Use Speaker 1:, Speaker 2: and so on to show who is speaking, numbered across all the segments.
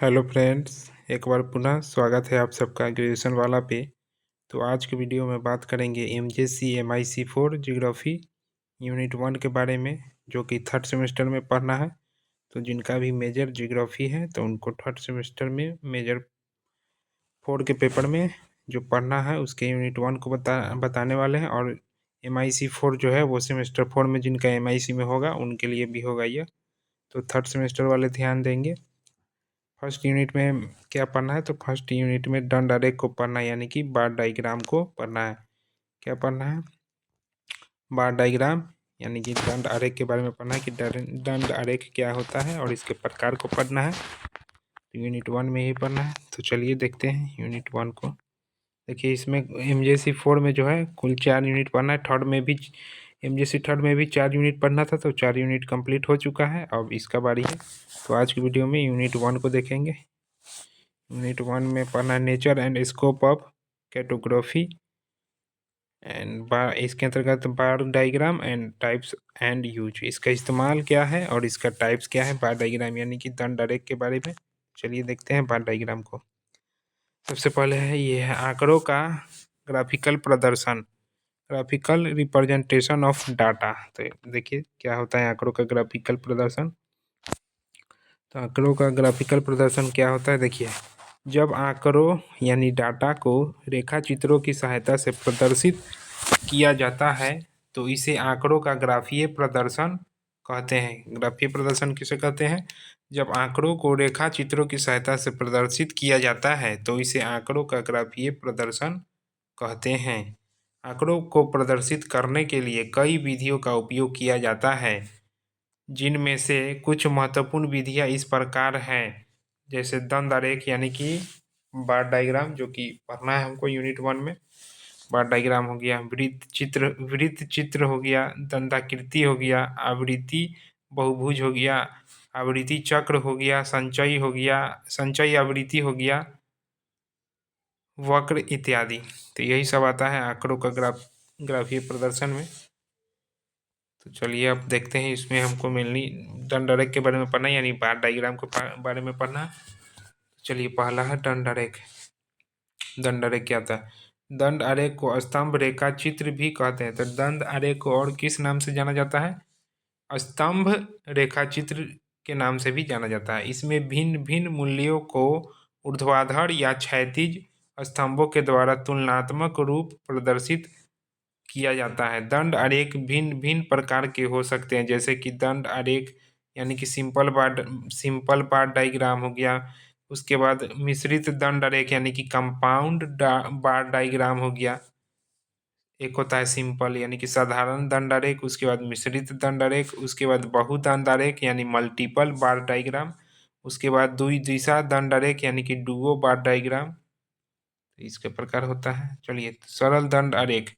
Speaker 1: Hello friends, एक बार पुनः स्वागत है आप सबका ग्रेजुएशन वाला पे। तो आज के वीडियो में बात करेंगे MJC MIC4 जियोग्राफी यूनिट 1 के बारे में, जो कि थर्ड सेमेस्टर में पढ़ना है। तो जिनका भी मेजर जियोग्राफी है तो उनको थर्ड सेमेस्टर में मेजर 4 के पेपर में जो पढ़ना है उसके यूनिट 1 को बताने वाले हैं। और MIC4 जो है वो सेमेस्टर 4 में जिनका MIC में होगा उनके लिए भी होगा यह। तो थर्ड सेमेस्टर वाले ध्यान देंगे। फर्स्ट यूनिट में क्या पढ़ना है, तो फर्स्ट यूनिट में दंड आरेख को पढ़ना है, यानी कि बार डायग्राम को पढ़ना है। क्या पढ़ना है? बार डायग्राम, यानी कि दंड आरेख के बारे में पढ़ना है कि दंड आरेख क्या होता है और इसके प्रकार को पढ़ना है। तो यूनिट 1 में ही पढ़ना है। तो चलिए देखते हैं यूनिट 1 को। देखिए, इसमें MJC 4 में जो है कुल 4 यूनिट पढ़ना है। थर्ड में भी MJC थर्ड में भी 4 यूनिट पढ़ना था, तो 4 यूनिट कंप्लीट हो चुका है। अब इसका बारी है। तो आज की वीडियो में यूनिट 1 को देखेंगे। यूनिट 1 में पढ़ना nature and scope of cartography and इसके अंतर्गत bar diagram and types and use, इसका इस्तेमाल क्या है और इसका टाइप्स क्या है। बार डायग्राम यानी कि दंड आरेख के बारे में। चलिए देखते हैं बार डायग्राम को। सबसे पहले है ये है आंकड़ों का ग्राफिकल प्रदर्शन, ग्राफिकल रिप्रेजेंटेशन ऑफ डाटा। तो देखिए क्या होता है आंकड़ों का ग्राफिकल प्रदर्शन। तो आंकड़ों का ग्राफिकल प्रदर्शन क्या होता है, देखिए, जब आंकड़ों यानी डाटा को रेखा चित्रों की सहायता से प्रदर्शित किया जाता है तो इसे आंकड़ों का ग्राफीय प्रदर्शन कहते हैं। ग्राफीय प्रदर्शन किसे कहते हैं? जब आंकड़ों को रेखा चित्रों की सहायता से प्रदर्शित किया जाता है तो इसे आंकड़ों का ग्राफीय प्रदर्शन कहते हैं। आंकड़ों को प्रदर्शित करने के लिए कई विधियों का उपयोग किया जाता है, जिनमें से कुछ महत्वपूर्ण विधियां इस प्रकार हैं। जैसे दंड आरेख यानी कि बार डायग्राम, जो कि पढ़ना है हमको यूनिट 1 में। बार डायग्राम हो गया, वृत्त चित्र हो गया, दंडाकृति हो गया, आवृत्ति बहुभुज हो गया, आवृत्ति चक्र हो गया, संचयी हो गया, संचयी आवृत्ति हो गया, वक्र इत्यादि। तो यही सब आता है आंकड़ों का ग्राफीय प्रदर्शन में। तो चलिए अब देखते हैं इसमें हमको मेनली दंड आरेख के बारे में पढ़ना है, यानी बार डायग्राम के बारे में पढ़ना है। चलिए पहला है दंड आरेख। दंड आरेख क्या होता है? दंड आरेख को स्तंभ रेखा चित्र भी कहते हैं। तो दंड आरेख को और किस नाम से जाना जाता है? स्तंभ रेखा चित्र के नाम से भी जाना जाता है। इसमें भिन्न भिन्न मूल्यों को ऊर्ध्वाधर या क्षैतिज स्तंभों के द्वारा तुलनात्मक रूप प्रदर्शित किया जाता है। दंड आरेख भिन्न भिन्न प्रकार के हो सकते हैं, जैसे कि दंड आरेख यानी कि सिंपल बार डायग्राम हो गया। उसके बाद मिश्रित दंड आरेख यानी कि कंपाउंड बार डायग्राम हो गया। एक होता है सिंपल यानी कि साधारण दंड आरेख, उसके बाद मिश्रित दंड आरेख, उसके बाद बहुदंड आरेख यानी मल्टीपल बार डायग्राम, उसके बाद द्विदिशा दंड आरेख यानी कि डुओ बार डायग्राम। इसके प्रकार होता है। चलिए सरल दंड आरेख,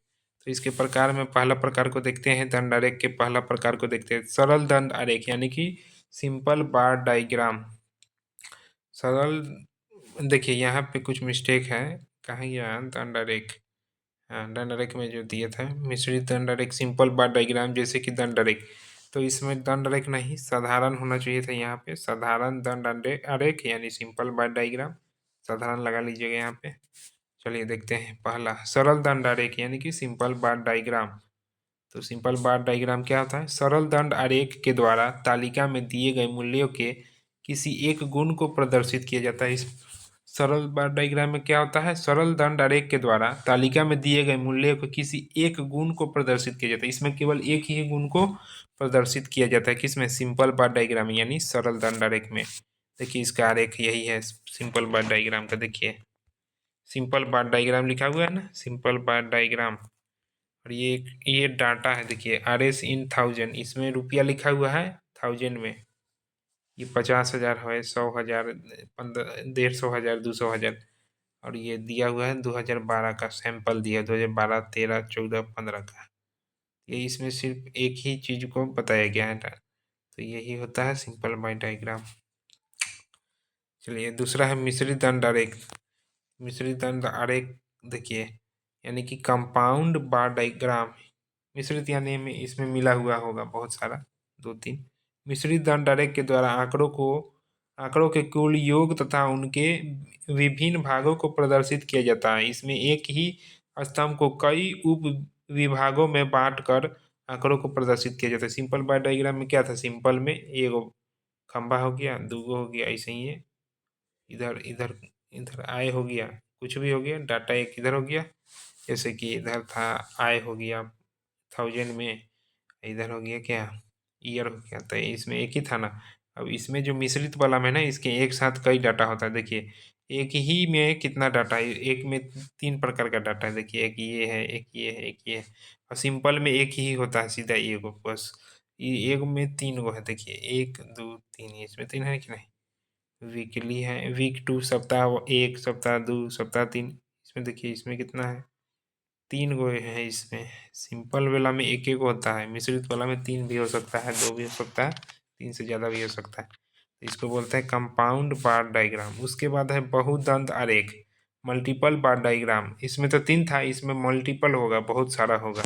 Speaker 1: तो इसके प्रकार में पहला प्रकार को देखते हैं। दंड आरेख के पहला प्रकार को देखते हैं, सरल दंड आरेख यानी कि सिंपल बार डायग्राम। सरल, देखिए यहाँ पे कुछ मिस्टेक है, कहाँ गया दंड आरेख? हाँ, दंड आरेख में जो दिया था मिश्रित दंड आरेख सिंपल बार डायग्राम जैसे कि दंड आरेख, तो इसमें दंड आरेख नहीं साधारण होना चाहिए था। यहाँ पे साधारण दंड आरेख यानी सिंपल बार डायग्राम, साधारण लगा लीजिएगा यहाँ पे। चलिए देखते हैं पहला सरल दंड आरेख यानी कि सिंपल बार डायग्राम। तो सिंपल बार डायग्राम क्या होता है? सरल दंड आरेख के द्वारा तालिका में दिए गए मूल्यों के किसी एक गुण को प्रदर्शित किया जाता है। इस सरल बार डायग्राम में क्या होता है? सरल दंड आरेख के द्वारा तालिका में दिए गए मूल्यों को किसी एक गुण को प्रदर्शित किया जाता है। इसमें केवल एक ही गुण को प्रदर्शित किया जाता है, किसमें? सिंपल बार डायग्राम यानी सरल दंड आरेख में। देखिए इसका आरेख यही है सिंपल बार डायग्राम का। देखिए सिंपल बार डायग्राम लिखा हुआ है ना, सिंपल बार डायग्राम। और ये डाटा है, देखिए RS इन 1000, इसमें रुपया लिखा हुआ है 1000 में। ये 50,000 है, 100,000, 15, 150,000, 200,000। और ये दिया हुआ है 2012 का सैंपल दिया, 2012, 13, 14, 15 का। ये इसमें सिर्फ एक ही चीज को बताया गया है। तो यही होता है सिंपल बार डायग्राम। चलिए दूसरा है मिश्रित दंड आरेख। मिश्रित दंड आरेख देखिए यानी कि कंपाउंड बार डायग्राम। मिश्रित यानी में इसमें मिला हुआ होगा बहुत सारा, 2-3। मिश्रित दंड आरेख के द्वारा आंकड़ों को आंकड़ों के कुल योग तथा उनके विभिन्न भागों को प्रदर्शित किया जाता है। इसमें एक ही स्तंभ को कई उप विभागों में बांटकर आंकड़ों को प्रदर्शित किया जाता है। सिंपल बार डायग्राम में क्या था, सिंपल में एगो खंबा हो गया, दूगो हो गया, ऐसे ही है, इधर इधर इधर आय हो गया, कुछ भी हो गया, डाटा एक इधर हो गया, जैसे कि इधर था आय हो गया 1000 में, इधर हो गया क्या, ईयर हो गया, तो इसमें एक ही था ना। अब इसमें जो मिश्रित वाला में ना, इसके एक साथ कई डाटा होता है। देखिए एक ही में कितना डाटा है, एक में 3 प्रकार का डाटा है। देखिए एक ये है, एक ये है, एक ये है। और सिंपल में एक ही होता है, सीधा एगो बस। ये एक में 3 गो है। देखिए 1 2 3, इसमें 3 है कि नहीं। वीकली है, वीक 2 सप्ताह 1, सप्ताह 2, सप्ताह 3। इसमें देखिए इसमें कितना है, 3 गो है इसमें। सिंपल वाला में एक एक होता है, मिश्रित वाला में 3 भी हो सकता है, 2 भी हो सकता है, 3 से ज़्यादा भी हो सकता है। तो इसको बोलते हैं कंपाउंड बार डायग्राम। उसके बाद है बहुदंत आरेख, मल्टीपल बार डायग्राम। इसमें तो 3 था, इसमें मल्टीपल होगा, बहुत सारा होगा।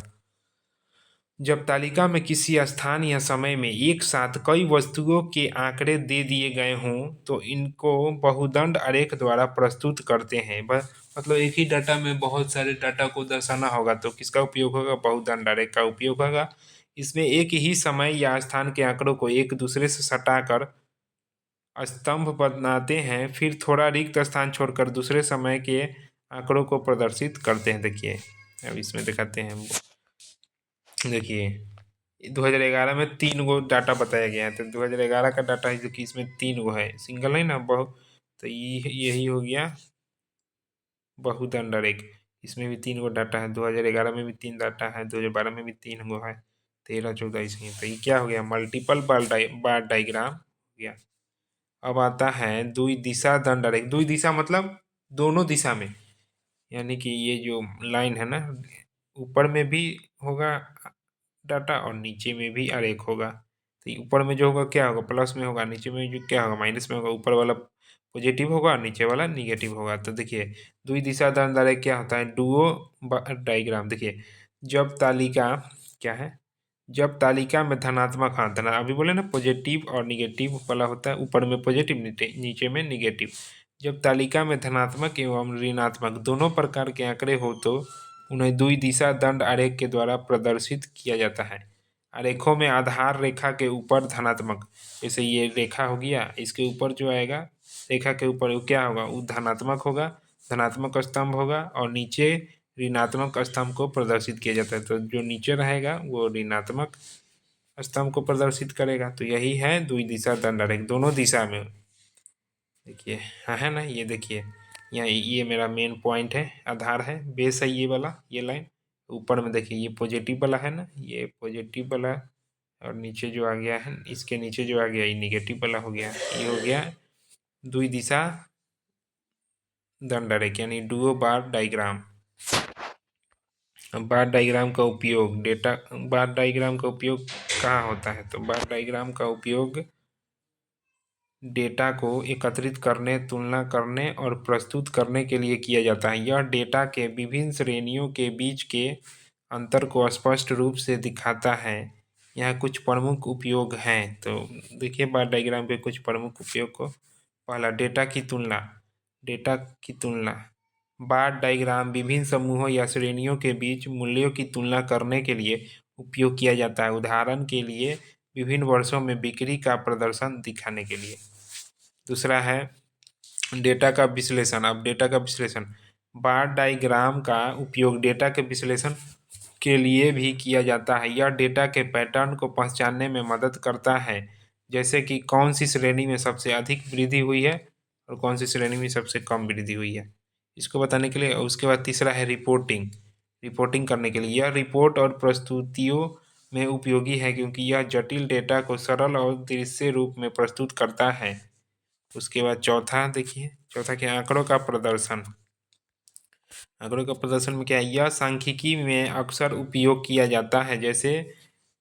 Speaker 1: जब तालिका में किसी स्थान या समय में एक साथ कई वस्तुओं के आंकड़े दे दिए गए हों तो इनको बहुदंड आरेख द्वारा प्रस्तुत करते हैं। बस मतलब एक ही डाटा में बहुत सारे डाटा को दर्शाना होगा तो किसका उपयोग होगा, बहुदंड आरेख का उपयोग होगा। इसमें एक ही समय या स्थान के आंकड़ों को एक दूसरे से सटाकर स्तंभ बनाते हैं, फिर थोड़ा रिक्त स्थान छोड़कर दूसरे समय के आंकड़ों को प्रदर्शित करते हैं। देखिए अब इसमें दिखाते हैं। देखिए 2011 में 3 गो डाटा बताया गया है, तो 2011 का डाटा है जो कि इसमें 3 गो है, सिंगल है ना, बहु। तो ये यही हो गया बहुदंड आरेख। इसमें भी 3 गो डाटा है, 2011 में भी 3 डाटा है, 2012 में भी 3 गो है, 13 14 इसमें। तो ये क्या हो गया, मल्टीपल बार डायग्राम हो गया। अब आता है द्विदिशा दंड आरेख। द्विदिशा मतलब दोनों दिशा में, यानी कि ये जो लाइन है ना, ऊपर में भी होगा डाटा और नीचे में भी आरेख होगा। तो ऊपर में जो होगा क्या होगा, प्लस में होगा, नीचे में जो क्या होगा, माइनस में होगा। ऊपर वाला पॉजिटिव होगा और नीचे वाला निगेटिव होगा। तो देखिए द्विदिशा दंड आरेख क्या होता है, डुओ डायग्राम। देखिए जब तालिका क्या है, जब तालिका में धनात्मक, हाँ धना अभी बोले ना, पॉजिटिव और निगेटिव वाला होता है, ऊपर में पॉजिटिव नीचे में निगेटिव। जब तालिका में धनात्मक एवं ऋणात्मक दोनों प्रकार के आंकड़े हो तो उन्हें द्विदिशा दंड आरेख के द्वारा प्रदर्शित किया जाता है। आरेखों में आधार रेखा के ऊपर धनात्मक, जैसे ये रेखा हो गया, इसके ऊपर जो आएगा रेखा के ऊपर वो क्या होगा, वो धनात्मक होगा, धनात्मक स्तंभ होगा, और नीचे ऋणात्मक स्तंभ को प्रदर्शित किया जाता है। तो जो नीचे रहेगा वो ऋणात्मक स्तंभ को प्रदर्शित करेगा। तो यही है द्विदिशा दंड आरेख, दोनों दिशा में। देखिए हाँ है ना, ये देखिए यहाँ ये मेरा मेन पॉइंट है, आधार है, बेस है ये वाला, ये लाइन। ऊपर में देखिए ये पॉजिटिव वाला है ना, ये पॉजिटिव वाला, और नीचे जो आ गया है, इसके नीचे जो आ गया ये निगेटिव वाला हो गया। ये हो गया द्विदिशा दंड आरेख यानी डुओ बार डायग्राम। बार डायग्राम का उपयोग, डेटा बार डायग्राम का उपयोग कहाँ होता है, तो बार डायग्राम का उपयोग डेटा को एकत्रित करने, तुलना करने और प्रस्तुत करने के लिए किया जाता है। यह डेटा के विभिन्न श्रेणियों के बीच के अंतर को स्पष्ट रूप से दिखाता है। यहाँ कुछ प्रमुख उपयोग हैं, तो देखिए बार डायग्राम के कुछ प्रमुख उपयोग को। पहला, डेटा की तुलना। डेटा की तुलना, बार डायग्राम विभिन्न समूहों या श्रेणियों के बीच मूल्यों की तुलना करने के लिए उपयोग किया जाता है। उदाहरण के लिए विभिन्न वर्षों में बिक्री का प्रदर्शन दिखाने के लिए। दूसरा है डेटा का विश्लेषण। अब डेटा का विश्लेषण, बार डायग्राम का उपयोग डेटा के विश्लेषण के लिए भी किया जाता है। यह डेटा के पैटर्न को पहचानने में मदद करता है, जैसे कि कौन सी श्रेणी में सबसे अधिक वृद्धि हुई है और कौन सी श्रेणी में सबसे कम वृद्धि हुई है, इसको बताने के लिए। उसके बाद तीसरा है रिपोर्टिंग। रिपोर्टिंग करने के लिए यह रिपोर्ट और प्रस्तुतियों में उपयोगी है क्योंकि यह जटिल डेटा को सरल और दृश्य रूप में प्रस्तुत करता है। उसके बाद चौथा देखिए, चौथा क्या, आंकड़ों का प्रदर्शन। आंकड़ों का प्रदर्शन में क्या है, यह सांख्यिकी में अक्सर उपयोग किया जाता है, जैसे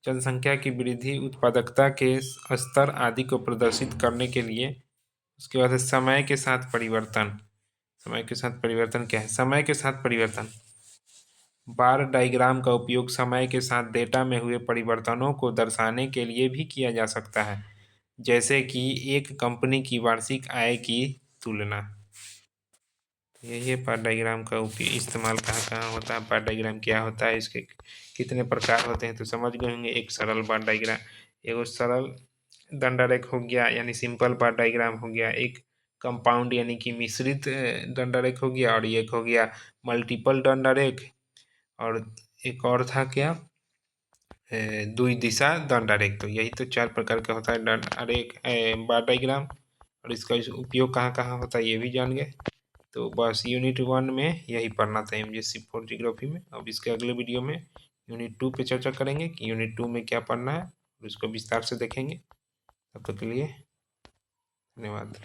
Speaker 1: जनसंख्या की वृद्धि, उत्पादकता के स्तर आदि को प्रदर्शित करने के लिए। उसके बाद है समय के साथ परिवर्तन। समय के साथ परिवर्तन क्या है, समय के साथ परिवर्तन, बार डायग्राम का उपयोग समय के साथ डेटा में हुए परिवर्तनों को दर्शाने के लिए भी किया जा सकता है। जैसे कि एक कंपनी की वार्षिक आय की तुलना। तो यही है पार्ट डायग्राम का इस्तेमाल कहाँ कहाँ होता है, पार्ट डायग्राम क्या होता है, इसके कितने प्रकार होते हैं, तो समझ गए होंगे। एक सरल पार्ट डायग्राम, एक सरल दंडारेख हो गया यानी सिंपल पार्ट डायग्राम हो गया, एक कंपाउंड यानी कि मिश्रित दंडारेख हो गया, और एक हो गया मल्टीपल दंडारेख, और एक और था क्या, द्विदिशा दंडारेख। तो यही तो चार प्रकार का होता है दंडारेख, बार डायग्राम, और इसका उपयोग कहाँ कहाँ होता है ये भी जान गए। तो बस यूनिट 1 में यही पढ़ना था एमजीएससी 4 जियोग्राफी में। अब इसके अगले वीडियो में यूनिट 2 पे चर्चा करेंगे कि यूनिट 2 में क्या पढ़ना है, और उसको विस्तार से देखेंगे। तब तक के लिए धन्यवाद।